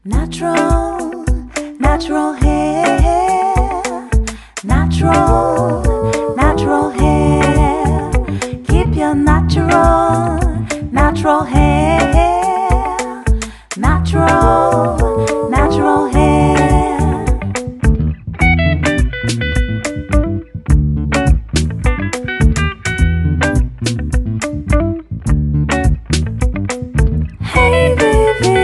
Natural, natural hair, natural, natural hair. Keep your natural, natural hair, natural, natural hair. Hey baby,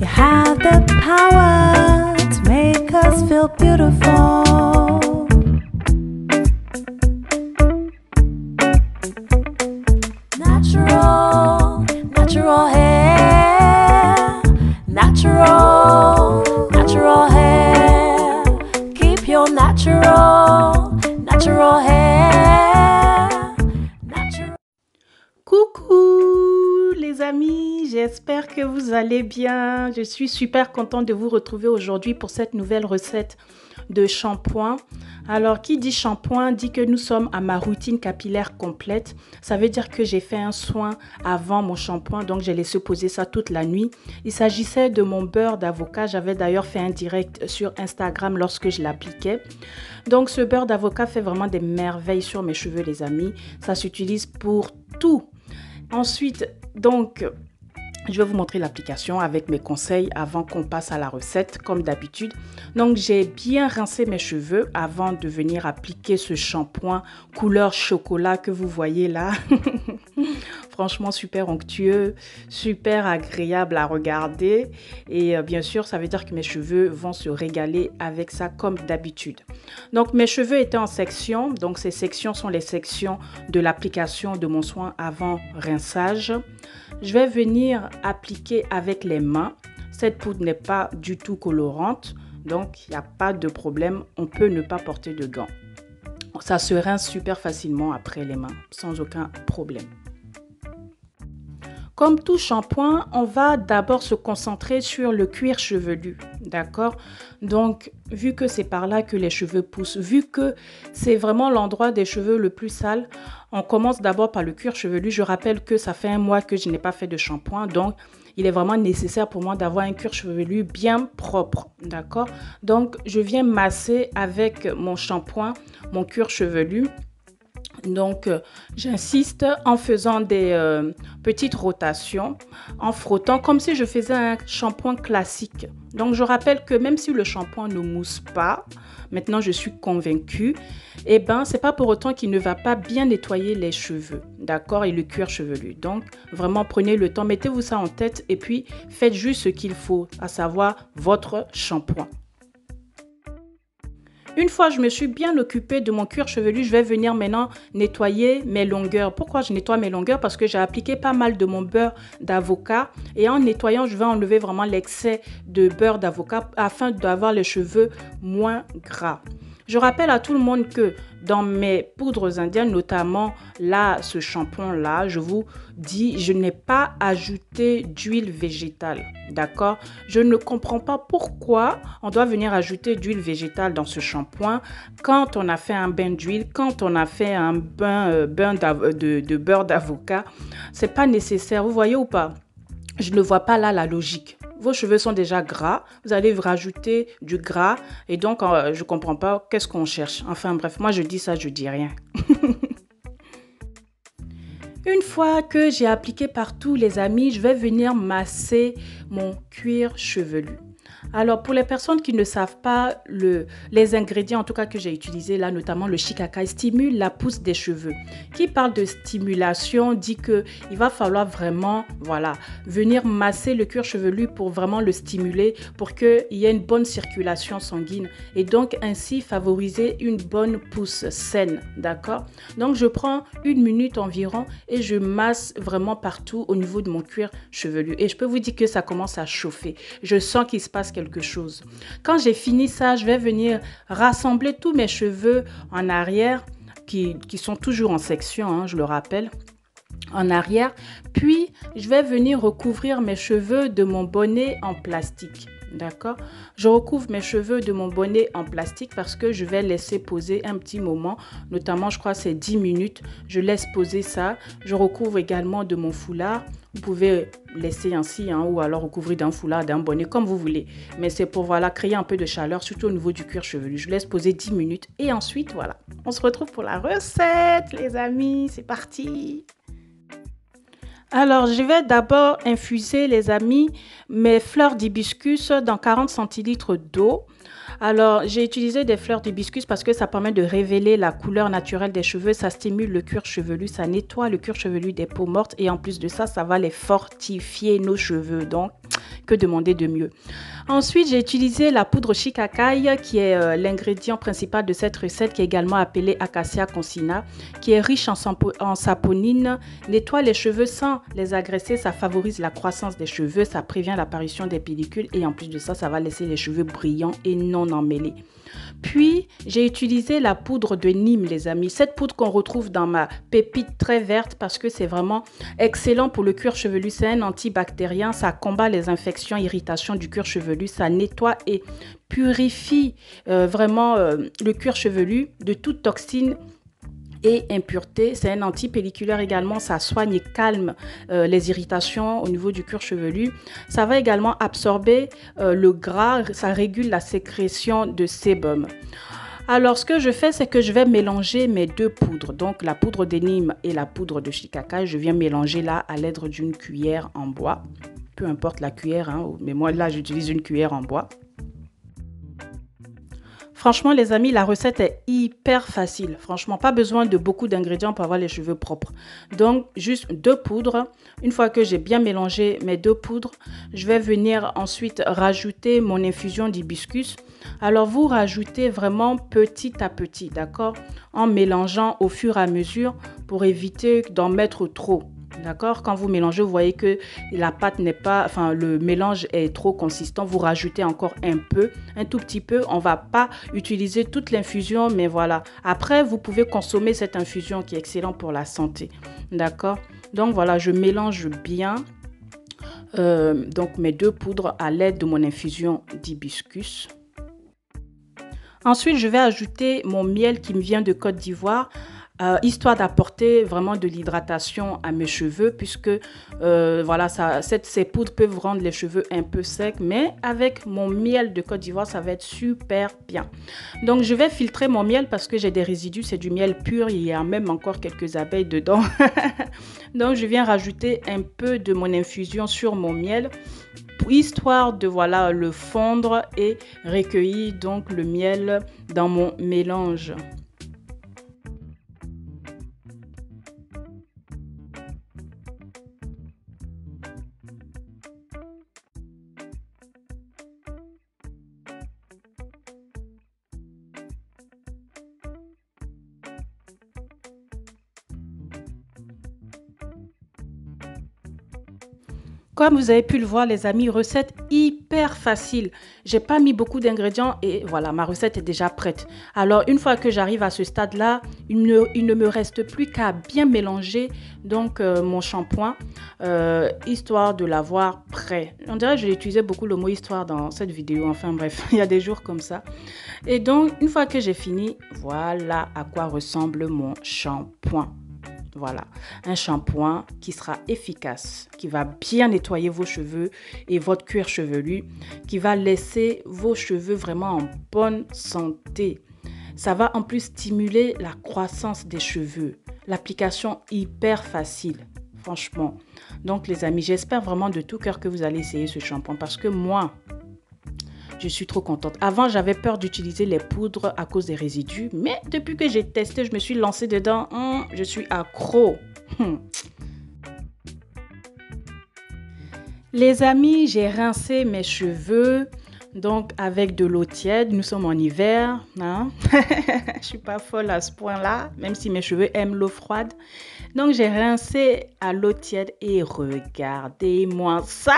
you have the power to make us feel beautiful. Natural, natural hair, natural, natural hair. Keep your natural, natural hair, natural. Coucou les amis, j'espère que vous allez bien. Je suis super contente de vous retrouver aujourd'hui pour cette nouvelle recette de shampoing. Alors, qui dit shampoing dit que nous sommes à ma routine capillaire complète. Ça veut dire que j'ai fait un soin avant mon shampoing, donc j'ai laissé poser ça toute la nuit. Il s'agissait de mon beurre d'avocat. J'avais d'ailleurs fait un direct sur Instagram lorsque je l'appliquais. Donc, ce beurre d'avocat fait vraiment des merveilles sur mes cheveux, les amis. Ça s'utilise pour tout. Ensuite, donc, je vais vous montrer l'application avec mes conseils avant qu'on passe à la recette, comme d'habitude. Donc, j'ai bien rincé mes cheveux avant de venir appliquer ce shampoing couleur chocolat que vous voyez là. Franchement, super onctueux, super agréable à regarder. Et bien sûr, ça veut dire que mes cheveux vont se régaler avec ça comme d'habitude. Donc, mes cheveux étaient en sections. Donc, ces sections sont les sections de l'application de mon soin avant rinçage. Je vais venir appliquer avec les mains. Cette poudre n'est pas du tout colorante, donc il n'y a pas de problème. On peut ne pas porter de gants. Ça se rince super facilement après les mains, sans aucun problème. Comme tout shampoing, on va d'abord se concentrer sur le cuir chevelu, d'accord? Donc, vu que c'est par là que les cheveux poussent, vu que c'est vraiment l'endroit des cheveux le plus sale, on commence d'abord par le cuir chevelu. Je rappelle que ça fait un mois que je n'ai pas fait de shampoing, donc il est vraiment nécessaire pour moi d'avoir un cuir chevelu bien propre, d'accord? Donc, je viens masser avec mon shampoing, mon cuir chevelu. Donc, j'insiste en faisant des petites rotations, en frottant comme si je faisais un shampoing classique. Donc, je rappelle que même si le shampoing ne mousse pas, maintenant je suis convaincue, eh ben, c'est pas pour autant qu'il ne va pas bien nettoyer les cheveux, d'accord, et le cuir chevelu. Donc, vraiment, prenez le temps, mettez-vous ça en tête et puis faites juste ce qu'il faut, à savoir votre shampoing. Une fois je me suis bien occupée de mon cuir chevelu, je vais venir maintenant nettoyer mes longueurs. Pourquoi je nettoie mes longueurs? Parce que j'ai appliqué pas mal de mon beurre d'avocat et en nettoyant, je vais enlever vraiment l'excès de beurre d'avocat afin d'avoir les cheveux moins gras. Je rappelle à tout le monde que dans mes poudres indiennes, notamment là, ce shampoing-là, je vous dis, je n'ai pas ajouté d'huile végétale, d'accord? Je ne comprends pas pourquoi on doit venir ajouter d'huile végétale dans ce shampoing quand on a fait un bain d'huile, quand on a fait un bain de beurre d'avocat. C'est pas nécessaire, vous voyez ou pas? Je ne vois pas là la logique. Vos cheveux sont déjà gras, vous allez rajouter du gras et donc je ne comprends pas qu'est-ce qu'on cherche. Enfin bref, moi je dis ça, je dis rien. Une fois que j'ai appliqué partout les amis, je vais venir masser mon cuir chevelu. Alors, pour les personnes qui ne savent pas, les ingrédients en tout cas que j'ai utilisés là, notamment le shikakai, stimule la pousse des cheveux. Qui parle de stimulation dit qu'il va falloir vraiment, voilà, venir masser le cuir chevelu pour vraiment le stimuler, pour qu'il y ait une bonne circulation sanguine et donc ainsi favoriser une bonne pousse saine, d'accord? Donc, je prends 1 minute environ et je masse vraiment partout au niveau de mon cuir chevelu. Et je peux vous dire que ça commence à chauffer. Je sens qu'il se passe quelque chose. Quand j'ai fini ça, je vais venir rassembler tous mes cheveux en arrière qui sont toujours en section, hein, je le rappelle, en arrière. Puis, je vais venir recouvrir mes cheveux de mon bonnet en plastique. D'accord? Je recouvre mes cheveux de mon bonnet en plastique parce que je vais laisser poser un petit moment, notamment je crois c'est 10 minutes. Je laisse poser ça. Je recouvre également de mon foulard. Vous pouvez laisser ainsi hein, ou alors recouvrir d'un foulard, d'un bonnet, comme vous voulez. Mais c'est pour voilà, créer un peu de chaleur, surtout au niveau du cuir chevelu. Je laisse poser 10 minutes et ensuite, voilà. On se retrouve pour la recette, les amis. C'est parti! Alors, je vais d'abord infuser, les amis, mes fleurs d'hibiscus dans 40 centilitres d'eau. Alors, j'ai utilisé des fleurs d'hibiscus parce que ça permet de révéler la couleur naturelle des cheveux, ça stimule le cuir chevelu, ça nettoie le cuir chevelu des peaux mortes et en plus de ça, ça va les fortifier nos cheveux. Donc, que demander de mieux? Ensuite, j'ai utilisé la poudre shikakai qui est l'ingrédient principal de cette recette qui est également appelée Acacia concina, qui est riche en saponine, nettoie les cheveux sans les agresser, ça favorise la croissance des cheveux, ça prévient l'apparition des pellicules et en plus de ça, ça va laisser les cheveux brillants et non emmêlés. Puis, j'ai utilisé la poudre de Nîmes, les amis. Cette poudre qu'on retrouve dans ma pépite très verte parce que c'est vraiment excellent pour le cuir chevelu. C'est un antibactérien, ça combat les infections, irritations du cuir chevelu, ça nettoie et purifie vraiment le cuir chevelu de toute toxine et impureté. C'est un antipelliculaire également, ça soigne et calme les irritations au niveau du cuir chevelu. Ça va également absorber le gras, ça régule la sécrétion de sébum. Alors, ce que je fais, c'est que je vais mélanger mes deux poudres. Donc, la poudre de Nîmes et la poudre de shikakai, je viens mélanger là à l'aide d'une cuillère en bois. Peu importe la cuillère, hein, mais moi là, j'utilise une cuillère en bois. Franchement, les amis, la recette est hyper facile. Franchement, pas besoin de beaucoup d'ingrédients pour avoir les cheveux propres. Donc, juste deux poudres. Une fois que j'ai bien mélangé mes deux poudres, je vais venir ensuite rajouter mon infusion d'hibiscus. Alors, vous rajoutez vraiment petit à petit, d'accord? En mélangeant au fur et à mesure pour éviter d'en mettre trop. D'accord? Quand vous mélangez, vous voyez que la pâte n'est pas, enfin le mélange est trop consistant. Vous rajoutez encore un peu, un tout petit peu. On va pas utiliser toute l'infusion, mais voilà. Après, vous pouvez consommer cette infusion qui est excellente pour la santé. D'accord? Donc voilà, je mélange bien donc mes deux poudres à l'aide de mon infusion d'hibiscus. Ensuite, je vais ajouter mon miel qui me vient de Côte d'Ivoire. Histoire d'apporter vraiment de l'hydratation à mes cheveux puisque voilà, ces poudres peuvent rendre les cheveux un peu secs, mais avec mon miel de Côte d'Ivoire, ça va être super bien. Donc, je vais filtrer mon miel parce que j'ai des résidus, c'est du miel pur, il y a même encore quelques abeilles dedans. Donc, je viens rajouter un peu de mon infusion sur mon miel histoire de voilà, le fondre et recueillir donc le miel dans mon mélange. Comme vous avez pu le voir, les amis, recette hyper facile. J'ai pas mis beaucoup d'ingrédients et voilà, ma recette est déjà prête. Alors, une fois que j'arrive à ce stade-là, il ne me reste plus qu'à bien mélanger donc mon shampoing, histoire de l'avoir prêt. On dirait que j'ai utilisé beaucoup le mot histoire dans cette vidéo. Enfin bref, il y a des jours comme ça. Et donc, une fois que j'ai fini, voilà à quoi ressemble mon shampoing. Voilà, un shampoing qui sera efficace, qui va bien nettoyer vos cheveux et votre cuir chevelu, qui va laisser vos cheveux vraiment en bonne santé. Ça va en plus stimuler la croissance des cheveux. L'application hyper facile, franchement. Donc les amis, j'espère vraiment de tout cœur que vous allez essayer ce shampoing parce que moi, je suis trop contente. Avant, j'avais peur d'utiliser les poudres à cause des résidus. Mais depuis que j'ai testé, je me suis lancée dedans. Je suis accro. Les amis, j'ai rincé mes cheveux. Donc, avec de l'eau tiède. Nous sommes en hiver. Hein? Je ne suis pas folle à ce point-là. Même si mes cheveux aiment l'eau froide. Donc, j'ai rincé à l'eau tiède. Et regardez-moi ça!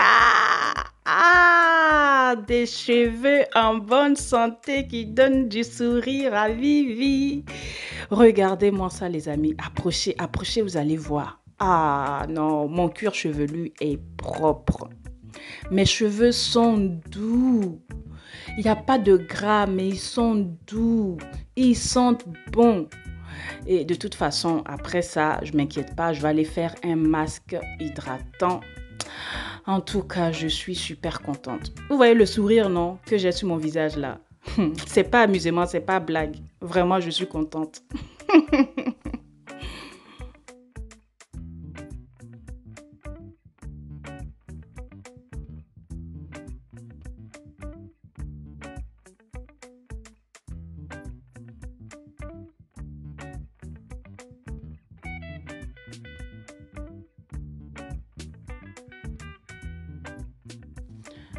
Ah, des cheveux en bonne santé qui donnent du sourire à Vivi. Regardez-moi ça, les amis. Approchez, approchez, vous allez voir. Ah non, mon cuir chevelu est propre. Mes cheveux sont doux. Il n'y a pas de gras, mais ils sont doux. Ils sentent bon. Et de toute façon, après ça, je ne m'inquiète pas, je vais aller faire un masque hydratant. En tout cas, je suis super contente. Vous voyez le sourire, non, que j'ai sur mon visage là? C'est pas amusement, c'est pas blague. Vraiment, je suis contente.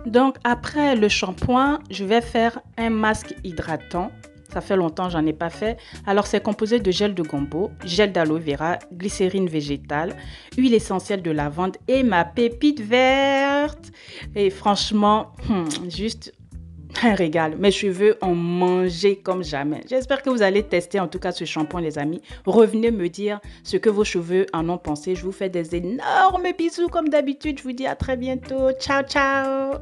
Donc, après le shampoing, je vais faire un masque hydratant. Ça fait longtemps que j'en ai pas fait. Alors, c'est composé de gel de gombo, gel d'aloe vera, glycérine végétale, huile essentielle de lavande et ma pépite verte. Et franchement, juste un régal. Mes cheveux ont mangé comme jamais. J'espère que vous allez tester en tout cas ce shampoing, les amis. Revenez me dire ce que vos cheveux en ont pensé. Je vous fais des énormes bisous comme d'habitude. Je vous dis à très bientôt. Ciao, ciao.